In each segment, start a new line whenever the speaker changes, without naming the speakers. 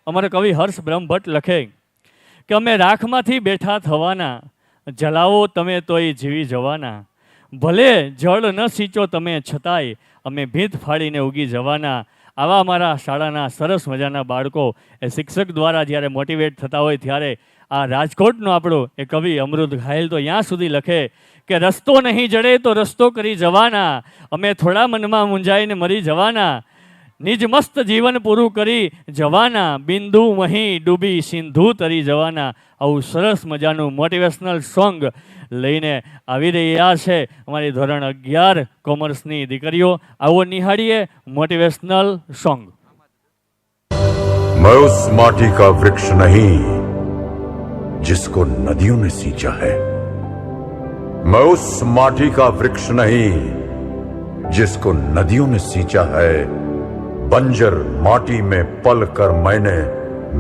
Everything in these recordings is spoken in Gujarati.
અમારા કવિ હર્ષ બ્રહ્મભટ્ટ લખે કે અમે રાખમાંથી બેઠા થવાના, જલાવો તમે તોય જીવી જવાના, ભલે જળ ન સિંચો તમે છતાંય અમે ભીંત ફાડીને ઉગી જવાના. આવા અમારા શાળાના સરસ મજાના બાળકો એ શિક્ષક દ્વારા જ્યારે મોટિવેટ થતા હોય ત્યારે આ રાજકોટનો આપણો એ કવિ અમૃત ઘાયલ તો ત્યાં સુધી લખે કે રસ્તો નહીં જડે તો રસ્તો કરી જવાના, અમે થોડા મનમાં મૂંઝાઈને મરી જવાના, નિજ મસ્ત જીવન પૂરું કરી જવાના, બિંદુ વહીં ડૂબી સિંધુ તરી જવાના. આવું સરસ મજાનું મોટિવેશનલ સોંગ લઈને આવી રહ્યા છે અમારી ધોરણ 11 કોમર્સની દીકરીઓ. આવો નિહાળીએ મોટિવેશનલ સોંગ.
मैं उस माटी का वृक्ष नहीं जिसको नदियों ने सींचा है, मैं उस माटी का वृक्ष नहीं जिसको नदियों ने सींचा है, बंजर माटी में पल कर मैंने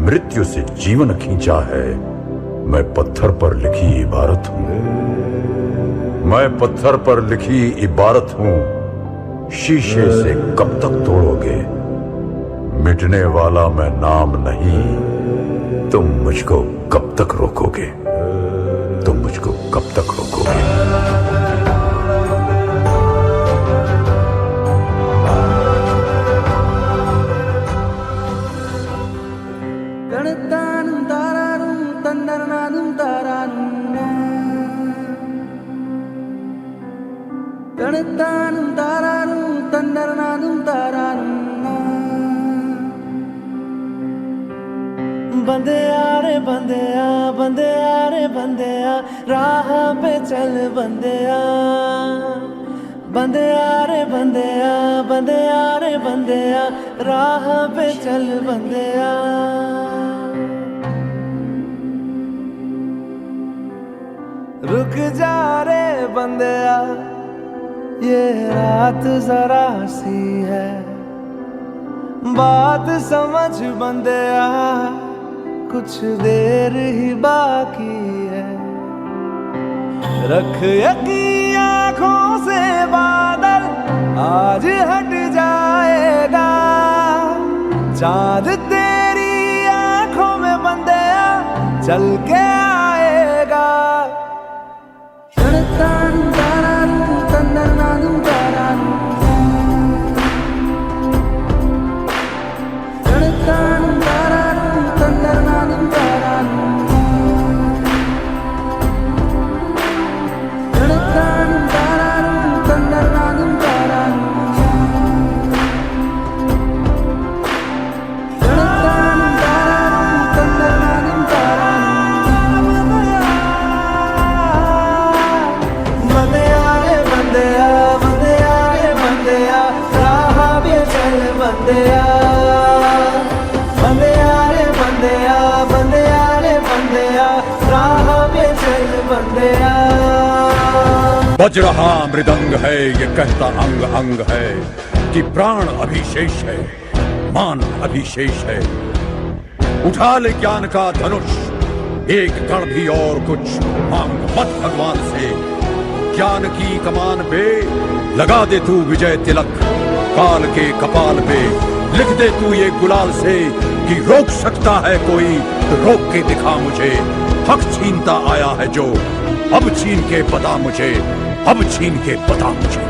मृत्यु से जीवन खींचा है. मैं पत्थर पर लिखी इबारत हूं, मैं पत्थर पर लिखी इबारत हूं, शीशे से कब तक तोड़ोगे, मिटने वाला मैं नाम नहीं, तुम मुझको कब तक रोकोगे, तुम मुझको कब तक रोकोगे.
बंदेया रे बंदेया, बंदेया रे बंदेया, राह पे चल बंदेया, बंदेया रे बंदेया, बंदेया रे बंदेया, राह पे चल बंदेया. रुक जा रे बंदेया, ये रात जरा सी है, बात समझ बंदेया, कुछ देर ही बाकी है. रख यकीन आँखों से बादल आज हट जाएगा, चांद तेरी आँखों में बंदेया चल के आएगा.
बज रहा मृदंग है ये कहता अंग अंग है कि प्राण अभिशेष है, मान अभिशेष है. उठा ले ज्ञान का धनुष, एक कण भी और कुछ मांग मत भगवान से. ज्ञान की कमान पे लगा दे तू विजय तिलक, काल के कपाल पे लिख दे तू ये गुलाल से कि रोक सकता है कोई तो रोक के दिखा मुझे. हक छीनता आया है जो, अब छीन के बता मुझे, अब छीन के बता मुझे.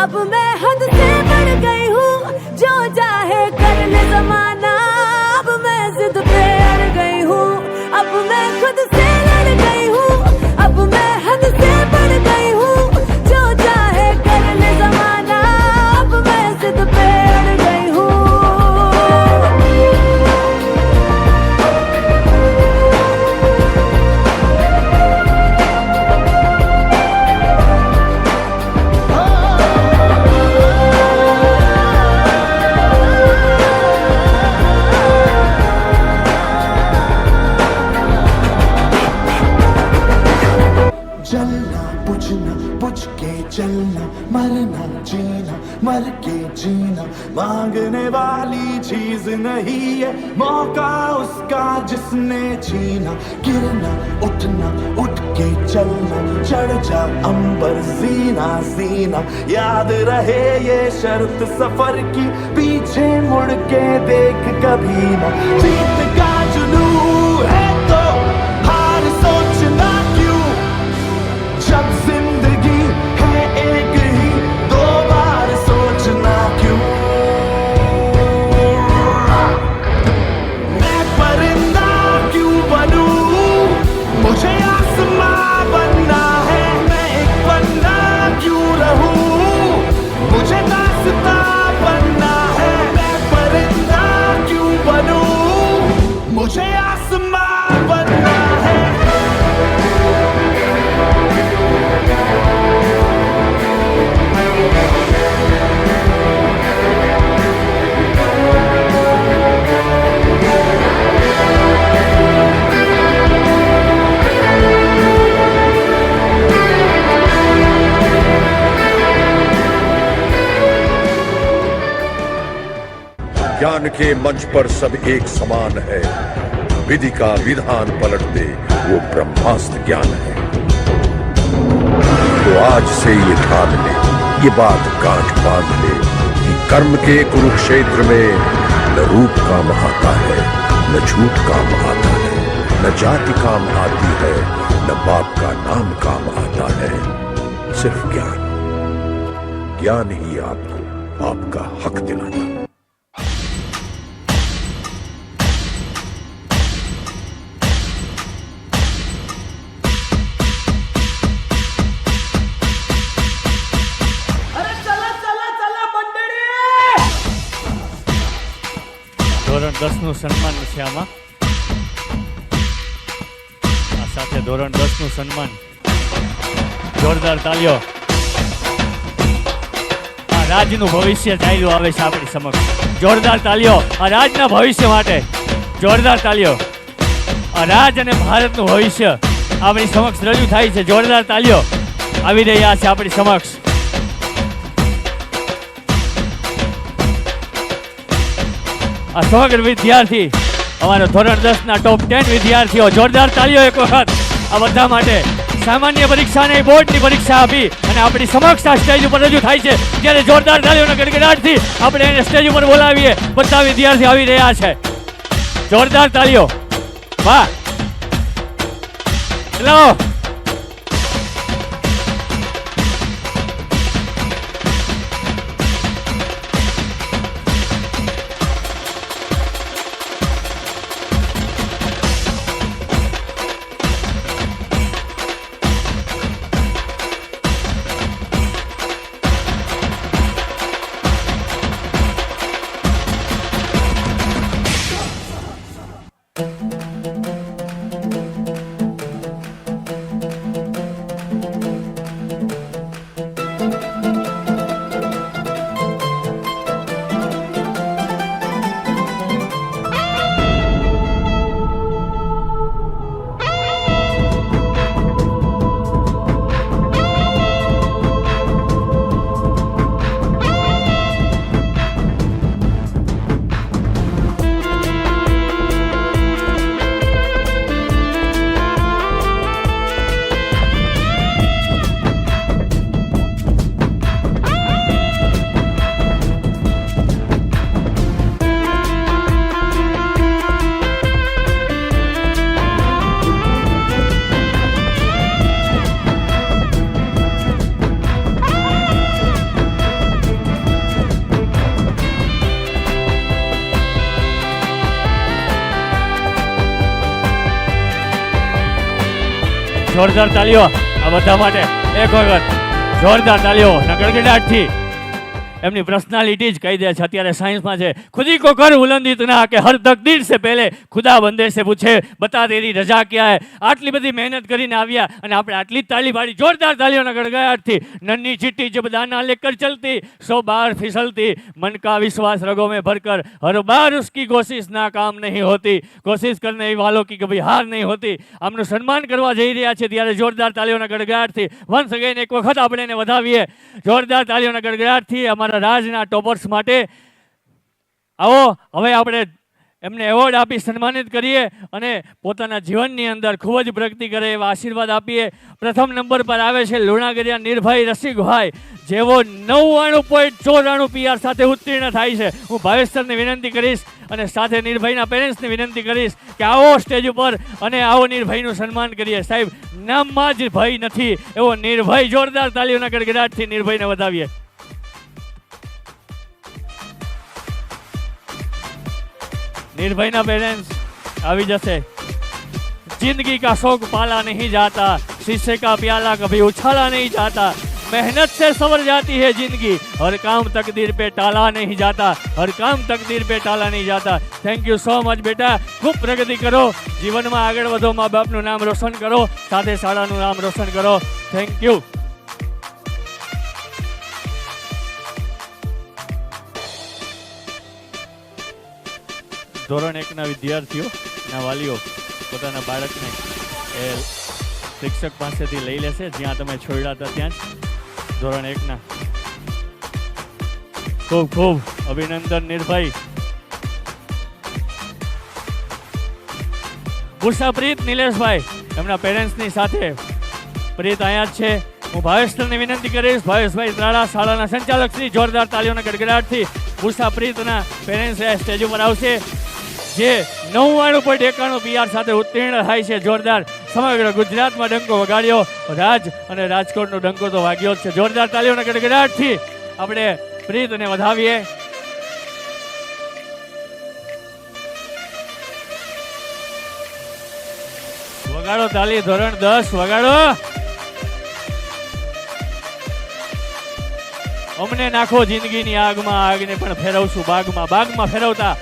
अब मैं हद से बढ़ गई हूँ, जो चाहे कर ले जमाना, अब मैं जिद पे अड़ गई हूँ, अब मैं खुद से लड़ गई हूँ, अब मैं हद से बढ़ गई हूँ, जो चाहे कर ले जमाना, अब मैं जिद पे अड़ गई हूँ.
चलना बुझना बुझ के चलना, मरना जीना मर के जीना, मांगने वाली चीज नहीं है मौका उसका जिसने छीना। गिरना उठना उठ के चलना, चढ़ जा अंबर जीना जीना, याद रहे ये शर्त सफर की, पीछे मुड़ के देख कभी ना। जीत का जुनून है तो हार सोचना क्यों, जब जिंदगी है एक ही दो बार सोचना क्यों। मैं परिंदा क्यों बनूं, मुझे आसमां बनना है। मैं एक बंदा क्यों रहूं, मुझे दास्तां बनना है। मैं परिंदा क्यों बनूं, मुझे आसमां बनना है।
ज्ञान के मंच पर सब एक समान है, विधि का विधान पलट दे वो ब्रह्मास्त्र ज्ञान है। तो आज से ये ठान ले, ये बात गांठ बांध ले कि कर्म के कुरुक्षेत्र में न रूप काम आता है, न झूठ काम आता है, न जाति काम आती है, न बाप का नाम काम आता है। सिर्फ ज्ञान, ज्ञान ही आपको आपका हक दिलाता।
ધોરણ 10 નું સન્માન છે આમાં. આ સાથે ધોરણ 10 નું સન્માન. જોરદાર તાળીઓ. આ રાજનું ભવિષ્ય ચાલ્યું આવે છે આપણી સમક્ષ. જોરદાર તાળીઓ આ રાજના ભવિષ્ય માટે. જોરદાર તાળીઓ. આ રાજ અને ભારતનું ભવિષ્ય આપણી સમક્ષ રજૂ થાય છે. જોરદાર તાળીઓ આવી રહ્યા છે આપણી સમક્ષ. આ સમગ્ર વિદ્યાર્થી અમારો ધોરણ 10 ના ટોપ 10 વિદ્યાર્થીઓ. જોરદાર તાળીઓ એક વખત આ બધા માટે. સામાન્ય પરીક્ષા નહીં, બોર્ડની પરીક્ષા આપી અને આપણી સમક્ષ આ સ્ટેજ ઉપર રજૂ થાય છે. ત્યારે જોરદાર તાળીઓના ગડગડાટથી આપણે એને સ્ટેજ ઉપર બોલાવીએ. બધા વિદ્યાર્થી આવી રહ્યા છે. જોરદાર તાળીઓ. વાહ, ચલો. જોરદાર તાળીઓ આ બધા માટે એક વખત. જોરદાર તાળીઓ ગડગડાટથી એમની પર્સનાલિટી જ કહી દે છે. અત્યારે સાયન્સમાં છે, ખુદી કો કર બુલંદ ઇતના કે હર તકદીર સે પહેલે ખુદા બંદે સે પૂછે બતા તેરી રજા ક્યા હે. આટલી બધી મહેનત કરીને આવ્યા અને આપણે આટલી જ તાળી પાડી, જોરદાર તાળીઓના ગડગડાટથી. નન્ही चिट्टी जब दाना लेकर चलती 100 बार फिसलती, मन का विश्वास रगों में भरकर हर बार उसकी कोशिश नाकाम नहीं होती, कोशिश करने वालों की कभी हार नहीं होती. આમનું સન્માન કરવા જઈ રહ્યા છે ત્યારે જોરદાર તાળીઓના ગડગડાટથી વન્સ અગેન એક વખત આપણે એને વધાવીએ જોરદાર તાળીઓના ગડગડાટથી અમારા રાજના ટોપર્સ માટે. આવો હવે આપણે એમને એવોર્ડ આપી સન્માનિત કરીએ અને પોતાના જીવનની અંદર ખૂબ જ પ્રગતિ કરે એવા આશીર્વાદ આપીએ. પ્રથમ નંબર પર આવે છે લુણાગરિયા નિર્ભય રસિકભાઈ, જેવો 99.94 PR સાથે ઉત્તીર્ણ થાય છે. હું ભાવેશ સરને વિનંતી કરીશ અને સાથે નિર્ભયના પેરેન્ટ્સને વિનંતી કરીશ કે આવો સ્ટેજ ઉપર અને આવો નિર્ભયનું સન્માન કરીએ. સાહેબ, નામમાં જ ભય નથી એવો નિર્ભય, જોરદાર તાલીઓના ગડગડાટથી નિર્ભયને વધાવીએ. निर्भय पेरेंट्स આવી જશે. जिंदगी का शौक पाला नहीं जाता, शीशे का प्याला कभी उछाला नहीं जाता, मेहनत से सवर जाती है जिंदगी, हर काम तकदीर पे टाला नहीं जाता, हर काम तकदीर पे टाला नहीं जाता. थैंक यू સો મચ બેટા, ખૂબ પ્રગતિ કરો, જીવનમાં આગળ વધો, મા બાપનું નામ રોશન કરો, સાથે શાળાનું નામ રોશન કરો. Thank you. ધોરણ 1ના વિદ્યાર્થીઓના વાલીઓ પોતાના બાળકને એ શિક્ષક પાસેથી લઈ લેશે જ્યાં તમે છોડ્યા હતા ત્યાં જ. ધોરણ 1ના ખૂબ ખૂબ અભિનંદન નિર્ભય. ભૂષા પ્રીત નિલેશભાઈ એમના પેરેન્ટ્સની સાથે. પ્રીત અહીંયા જ છે. હું ભાવેશને વિનંતી કરીશ, ભાવેશભાઈ ત્રાળા શાળાના સંચાલક શ્રી, જોરદાર તાલીઓના ગડગડાટથી ભૂષા પ્રીતના પેરેન્ટ્સ સ્ટેજ ઉપર આવશે, જે 99.91 PR સાથે ઉત્તીર્ણ થાય છે. જોરદાર, સમગ્ર ગુજરાતમાં ડંકો વગાડ્યો, રાજ અને રાજકોટનો ડંકો તો વાગ્યો જ છે. જોરદાર તાલીઓના ગડગડાટથી આપણે પ્રીતને વધાવીએ. વગાડો તાલી, ધોરણ 10 વગાડો. અમને નાખો જિંદગીની આગમાં, આગને પણ ફેરવશું બાગમાં, બાગમાં ફેરવતા.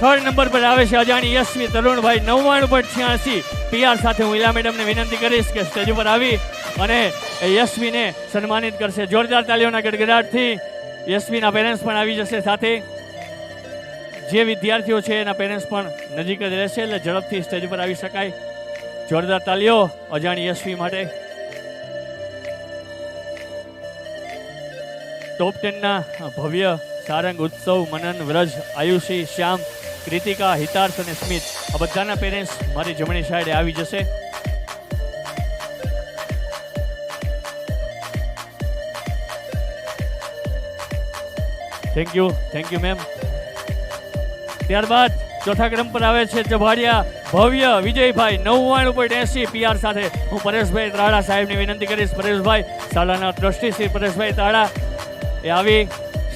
થર્ડ નંબર પર આવે છે અજાણી યશવી તરુણભાઈ, 99.86 PR સાથે. હું ઈલા મેડમને વિનંતી કરીશ કે સ્ટેજ ઉપર આવી અને યશવીને સન્માનિત કરશે. જોરદાર તાલીઓના ગડગડાટથી યશવીના પેરેન્ટ્સ પણ આવી જશે સાથે. જે વિદ્યાર્થીઓ છે એના પેરેન્ટ્સ પણ નજીક જ રહેશે એટલે ઝડપથી સ્ટેજ પર આવી શકાય. જોરદાર તાલીઓ અજાણી યશવી માટે. ટોપ 10ના ભવ્ય સારંગ ઉત્સવ, મનન, વ્રજ, આયુષી, શ્યામ, કૃતિકા, હિતાર્થ અને સ્મિત આ બધાના પેરેન્ટ્સ મારી જમણી સાઈડે આવી જશે. Thank you ma'am. ત્યારબાદ ચોથા ક્રમ પર આવે છે ચભાડિયા ભવ્ય વિજયભાઈ, 99.80 PR સાથે. હું પરેશભાઈ ત્રાળા સાહેબની વિનંતી કરીશ. પરેશભાઈ શાળાના ટ્રસ્ટી શ્રી પરેશભાઈ ત્રાળા એ આવી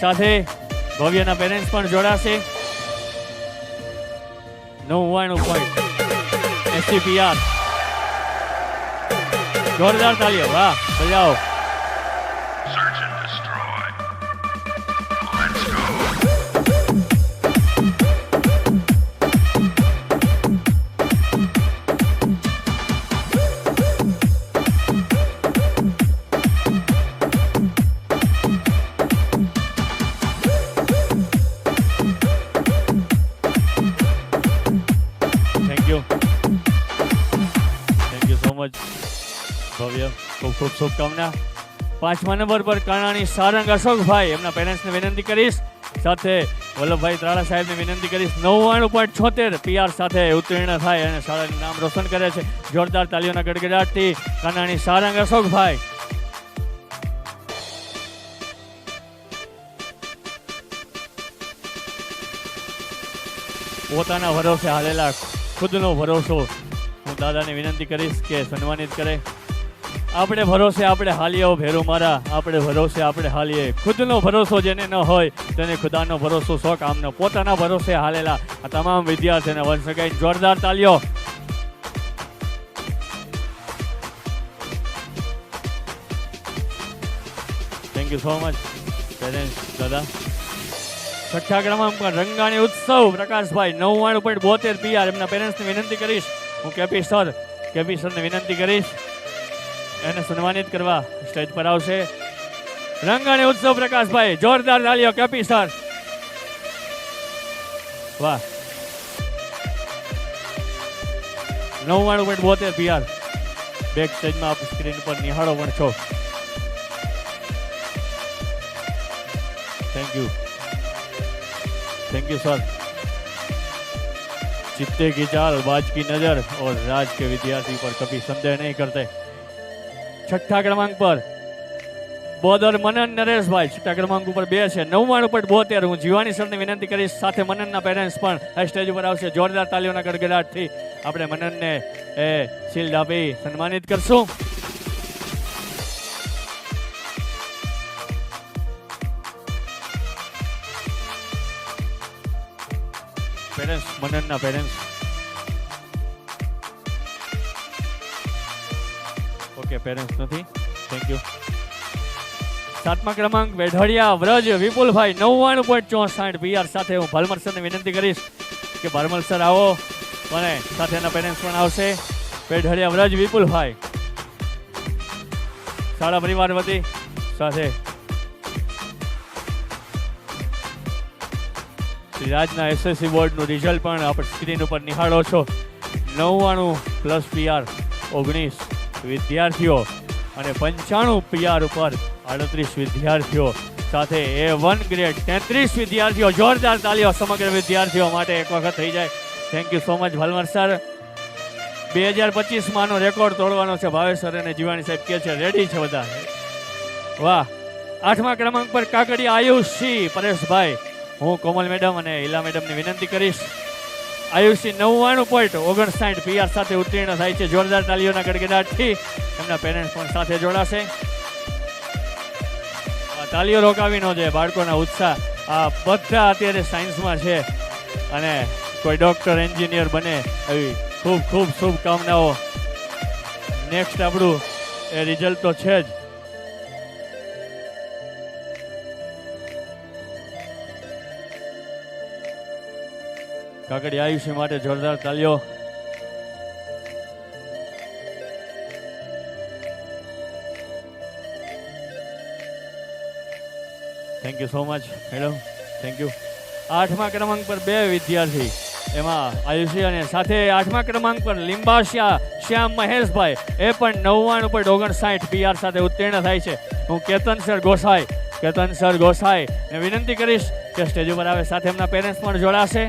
સાથે ભવ્યના પેરેન્ટ્સ પણ જોડાશે. 99.80 PR. જોરદાર તાલીઓ, વાહ, બજાવો. ભવ્ય, ખૂબ ખૂબ શુભકામના. 5મા નંબર પર કાનાણી સારંગ અશોકભાઈ, એમના પેરેન્ટ્સને વિનંતી કરીશ, સાથે વલ્લભભાઈ ત્રાળા સાહેબને વિનંતી કરીશ. 99.76 PR સાથે ઉત્તીર્ણ થાય અને શાળાનું નામ રોશન કરે છે. જોરદાર તાલીઓના ગડગડાટથી કાનાણી સારંગ અશોકભાઈ. પોતાના ભરોસે હાલેલા, ખુદનો ભરોસો, હું દાદાને વિનંતી કરીશ કે સન્માનિત કરે. આપણે ભરોસે આપણે હાલીએ, ભેરો મારા, આપણે ભરોસે આપણે હાલીએ. ખુદનો ભરોસો જેને ન હોય તેને ખુદાનો ભરોસો 100 કામનો. પોતાના ભરોસે હાલેલા આ તમામ વિદ્યાર્થીઓને વન્સ અગેન જોરદાર તાલીઓ. Thank you so much. Parents દાદા. છઠ્ઠા ક્રમાંક પર રંગાણી ઉત્સવ પ્રકાશભાઈ 99.72 PR. એમના પેરેન્ટ્સને વિનંતી કરીશ, હું કેપી સરને વિનંતી કરીશ એને સન્માનિત કરવા સ્ટેજ પર આવશે. રંગાણી ઉત્સવ પ્રકાશભાઈ, જોરદાર તાળીઓ કેપી સર. વાહ. 99.72 PR. બેક સ્ટેજમાં આપ સ્ક્રીન પર નિહાળો પણ છો. Thank you sir. चित्ते की चाल, बाज की नजर और राज के विद्यार्थी पर कभी संदेह नहीं करते. छठा क्रमांक पर બોદર મનન નરેશભાઈ, છઠ્ઠા ક્રમાંક ઉપર 2 છે. 99.72. હું જીવાની સરને વિનંતી કરીશ, સાથે મનનના પેરેન્ટ્સ પણ આ સ્ટેજ ઉપર આવશે. જોરદાર તાલીઓના ગડગડાટથી આપણે મનનને એ શિલ્ડ આપી સન્માનિત કરશું. પેરેન્ટ્સ, મનનના પેરેન્ટ્સ. ઓકે, પેરેન્ટ્સ નથી. Thank you. સાતમા ક્રમાંક વેઢડિયા વ્રજ વિપુલભાઈ, 99.64 PR. સાથે હું ભાલમર સરને વિનંતી કરીશ કે ભાલમર સર આવો અને સાથે એના પેરેન્ટ્સ પણ આવશે. વેઢડિયા વ્રજ વિપુલભાઈ શાળા પરિવાર વતી સાથે શ્રી રાજના SSC બોર્ડનું રિઝલ્ટ પણ આપણે સ્ક્રીન ઉપર નિહાળો છો. 99+ PR 19 વિદ્યાર્થીઓ અને 95 PR ઉપર 38 વિદ્યાર્થીઓ, સાથે A1 ગ્રેડ 33 વિદ્યાર્થીઓ. જોરદાર તાલીઓ સમગ્ર વિદ્યાર્થીઓ માટે એક વખત થઈ જાય. થેન્ક યુ સો મચ ભાલમર સર. 2025 માંનો રેકોર્ડ તોડવાનો છે. ભાવેશ સર અને જીવાણી સાહેબ કે છે રેડી છે બધા. વાહ. આઠમા ક્રમાંક પર કાકડિયા આયુષી પરેશભાઈ, હું કોમલ મેડમ અને હિલા મેડમને વિનંતી કરીશ. આયુષી 99.59 PR સાથે ઉત્તીર્ણ થાય છે. જોરદાર તાલીઓના ગડગડાટથી એમના પેરેન્ટ્સ પણ સાથે જોડાશે. તાલીઓ રોકાવી ન જાય, બાળકોના ઉત્સાહ. આ બધા અત્યારે સાયન્સમાં છે અને કોઈ ડૉક્ટર, એન્જિનિયર બને એવી ખૂબ ખૂબ શુભકામનાઓ. નેક્સ્ટ આપણું એ રિઝલ્ટ તો છે જ. કાકડી આયુષ્ય માટે જોરદાર તાલીઓ. Thank you so much madam, thank you. આઠમા ક્રમાંક પર 2 વિદ્યાર્થી, એમાં આયુષી અને સાથે 8મા ક્રમાંક પર લીંબાશિયા શ્યામ મહેશભાઈ, એ પણ 99.59 PR સાથે ઉત્તીર્ણ થાય છે. હું કેતન સર ગોસાઈ ને વિનંતી કરીશ કે સ્ટેજ ઉપર આવે, સાથે એમના પેરેન્ટ્સ પણ જોડાશે.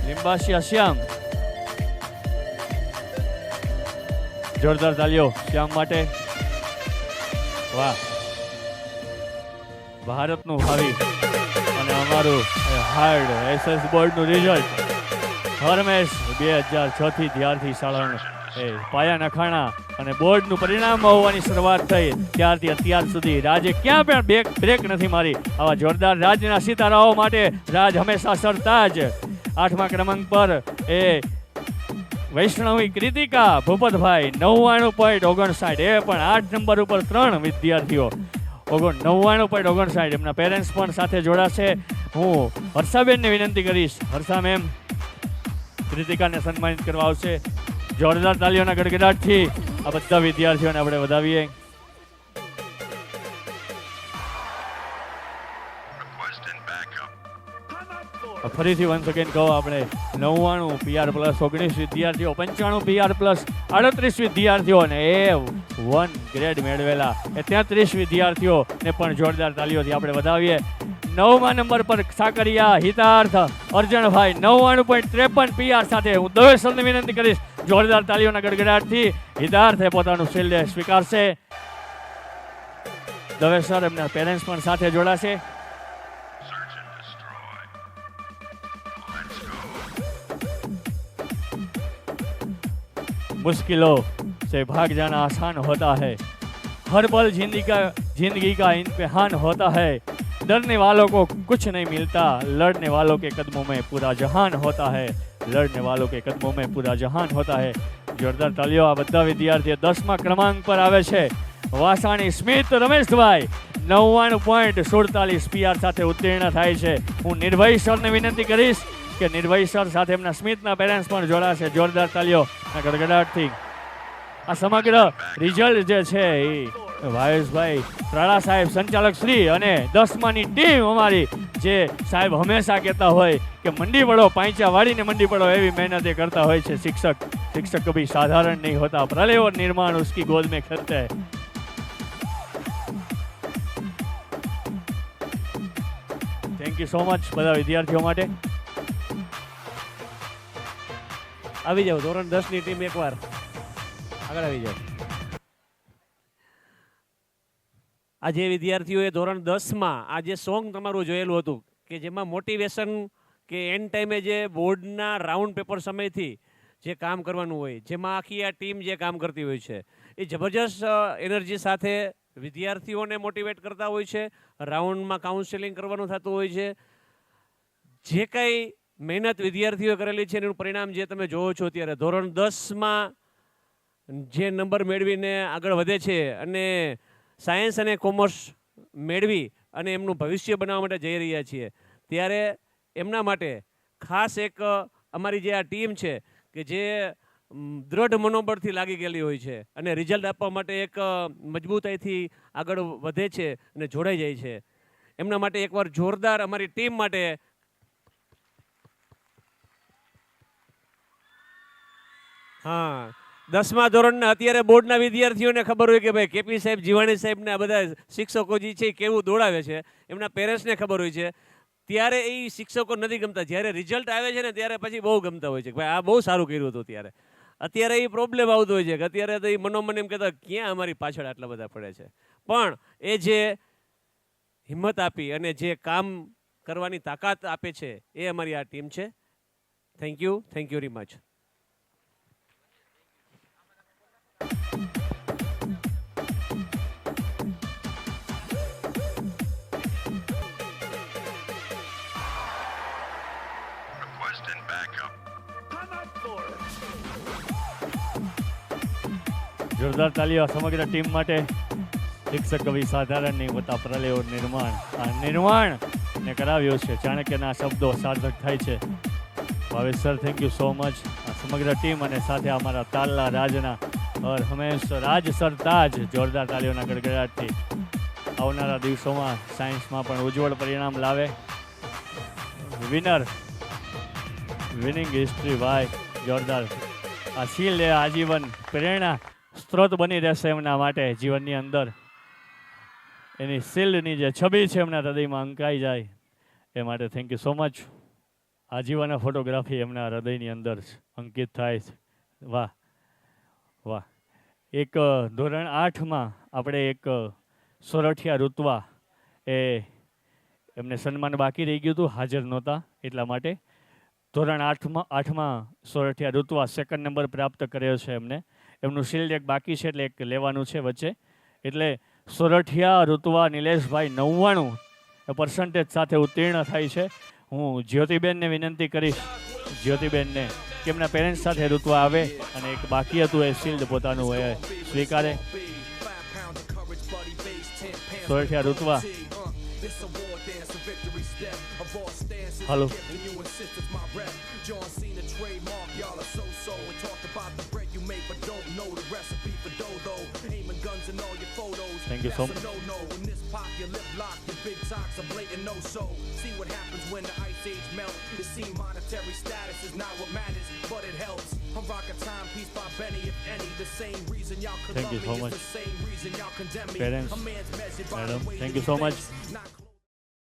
લીંબાશિયા શ્યામ, જોરદાર તાલીઓ શ્યામ માટે. વાહ. ભારતનું ભાવિ અને અમારું હાર્ડ SS બોર્ડનું રિઝલ્ટ. હરમેશ 2006 થી ત્યારથી શાળાનું એ પાયા નખાણા અને બોર્ડનું પરિણામ હોવાની શરૂઆત થઈ ત્યારથી અત્યાર સુધી રાજે ક્યાં પણ બ્રેક નથી મારી. આવા જોરદાર રાજના સિતારાઓ માટે રાજ હંમેશા સરતાજ. 8મા ક્રમાંક પર એ વૈષ્ણવી કૃતિકા ભૂપતભાઈ 99.59, એ પણ 8 નંબર ઉપર 3 વિદ્યાર્થીઓ. 99.59. એમના પેરેન્ટ્સ પણ સાથે જોડાશે. હું હર્ષાબેનને વિનંતી કરીશ, હર્ષા મેમ કૃતિકાને સન્માનિત કરવા આવશે. જોરદાર તાલીઓના ગડગડાટથી આ બધા વિદ્યાર્થીઓને આપણે વધાવીએ. ફરીથી વન સેકન્ડ કહો, આપણે 99 PR પ્લસ 19 વિદ્યાર્થીઓ, 95 PR પ્લસ 38 વિદ્યાર્થીઓ અને A1 ગ્રેડ મેળવેલા એ 33 વિદ્યાર્થીઓને પણ જોરદાર તાલીઓથી આપણે વધાવીએ. 9મા નંબર પર સાકરિયા હિતાર્થ અર્જણભાઈ 99.53 PR સાથે હું દવે સરને વિનંતી કરીશ, જોરદાર તાલીઓના ગડગડાટથી હિતાર્થે પોતાનું શિલ્ડ સ્વીકારશે. દવે સર એમના પેરેન્ટ્સ પણ સાથે જોડાશે. मुश्किलों से भाग जाना आसान होता है, हर पल जिंदगी का इम्तिहान होता है, डरने वालों को कुछ नहीं मिलता, लड़ने वालों के कदमों में पूरा जहान होता है, लड़ने वालों के कदमों में पूरा जहान होता है. જોરદાર તાલીઓ આ બધા વિદ્યાર્થીઓ 10મા ક્રમાંક પર આવે છે. વાસાણી સ્મિત રમેશભાઈ 99.47 PR સાથે ઉત્તીર્ણ થાય છે. હું નિર્ભય સરને વિનંતી કરીશ કે નિર્ભય સર સાથે એમના સ્મિતના પેરેન્ટ્સ પણ જોડાશે. જોરદાર તાલીઓ ગડગડાટથી. આ સમગ્ર રિઝલ્ટ જે છે એ ભાવેશભાઈ પ્રાળા સાહેબ સંચાલક શ્રી અને 10માની ટીમ અમારી જે સાહેબ હંમેશા કહેતા હોય કે મંડી પડો પાંચા વાળીને મંડી પડો એવી મહેનત એ કરતા હોય છે. शिक्षक कभी साधारण नहीं होता, प्रलय और निर्माण उसकी गोद में करते हैं. થેન્ક યુ સો મચ બધા વિદ્યાર્થીઓ માટે.
આવી જાઓ ધોરણ 10ની ટીમ એકવાર આગળ આવી જાઓ. આ જે વિદ્યાર્થીઓએ ધોરણ 10માં આ જે સોંગ તમારું જોયેલું હતું કે જેમાં મોટિવેશન કે એન્ડ ટાઈમે જે બોર્ડના રાઉન્ડ પેપર સમયથી જે કામ કરવાનું હોય, જેમાં આખી આ ટીમ જે કામ કરતી હોય છે એ જબરજસ્ત એનર્જી સાથે વિદ્યાર્થીઓને મોટિવેટ કરતા હોય છે. રાઉન્ડમાં કાઉન્સેલિંગ કરવાનું થતું હોય છે. જે કંઈ મહેનત વિદ્યાર્થીઓએ કરેલી છે એનું પરિણામ જે તમે જોવો છો અત્યારે ધોરણ 10માં જે નંબર મેળવીને આગળ વધે છે અને સાયન્સ અને કોમર્સ મેળવી અને એમનું ભવિષ્ય બનાવવા માટે જઈ રહ્યા છીએ, ત્યારે એમના માટે ખાસ એક અમારી જે આ ટીમ છે કે જે દ્રઢ મનોબળથી લાગી ગયેલી હોય છે અને રિઝલ્ટ આપવા માટે એક મજબૂતાઈથી આગળ વધે છે અને જોડાઈ જાય છે. એમના માટે એકવાર જોરદાર અમારી ટીમ માટે હા 10મા ધોરણના અત્યારે બોર્ડના વિદ્યાર્થીઓને ખબર હોય કે ભાઈ કેપી સાહેબ, જીવાણી સાહેબને આ બધા શિક્ષકો જે છે કેવું દોડાવે છે, એમના પેરેન્ટ્સને ખબર હોય છે. ત્યારે એ શિક્ષકો નથી ગમતા, જ્યારે રિઝલ્ટ આવે છે ને ત્યારે પછી બહુ ગમતા હોય છે કે ભાઈ આ બહુ સારું કર્યું હતું. ત્યારે અત્યારે એ પ્રોબ્લેમ આવતો હોય છે કે અત્યારે તો એ મનોમન એમ કહેતા ક્યાં અમારી પાછળ આટલા બધા પડે છે. પણ એ જે હિંમત આપી અને જે કામ કરવાની તાકાત આપે છે એ અમારી આ ટીમ છે. Thank you very much.
જોરદાર તાલીઓ સમગ્ર ટીમ માટે. શિક્ષક કવિ સાધારણ નહીં હોતા, પ્રલય ઓર નિર્માણ. આ નિર્માણ ને કરાવ્યું છે. ચાણક્યના શબ્દો સાર્થક થાય છે. Bhavesh sir thank you so much. આ સમગ્ર ટીમ અને સાથે અમારા તાલના રાજના ઓર હંમેશ રાજ સરતાજ. જોરદાર તાલીઓના ગડગડાટથી આવનારા દિવસોમાં સાયન્સમાં પણ ઉજ્જવળ પરિણામ લાવે. વિનિંગ હિસ્ટ્રી ભાઈ જોરદાર. આ શીલ એ આજીવન પ્રેરણા સ્ત્રોત બની રહેશે એમના માટે જીવનની અંદર. એની શીલ્ડની જે છબી છે એમના હૃદયમાં અંકાઈ જાય એ માટે થેન્ક યુ સો મચ. આજીવન ફોટોગ્રાફી એમના હૃદયની અંદર અંકિત થાય છે. વાહ વાહ. એક ધોરણ 8માં આપણે એક સોરઠિયા ઋત્વા એ એમને સન્માન બાકી રહી ગયું હતું, હાજર નહોતા એટલા માટે. ધોરણ 8માં સોરઠિયા ઋત્વા સેકન્ડ નંબર પ્રાપ્ત કર્યો છે એમને. એમનું શિલ્ડ એક બાકી છે એટલે એક લેવાનું છે વચ્ચે. એટલે સોરઠિયા ઋત્વા નિલેશભાઈ 99% સાથે ઉત્તીર્ણ થાય છે. હું જ્યોતિબેનને વિનંતી કરીશ, જ્યોતિબેનને કે એમના પેરેન્ટ્સ સાથે ઋત્વા આવે અને એક બાકી હતું એ શિલ્ડ પોતાનું એ સ્વીકારે. સોરઠિયા ઋત્વા હાલો. Thank you so much. Big talks are blatant no-so. See what happens when the ice age melt. It seems monetary status is not what matters, but it helps. I'm rocking Timepiece by Benny, if any. The same reason y'all condemn me is the same reason y'all condemn me. Parents, madam, thank you so much.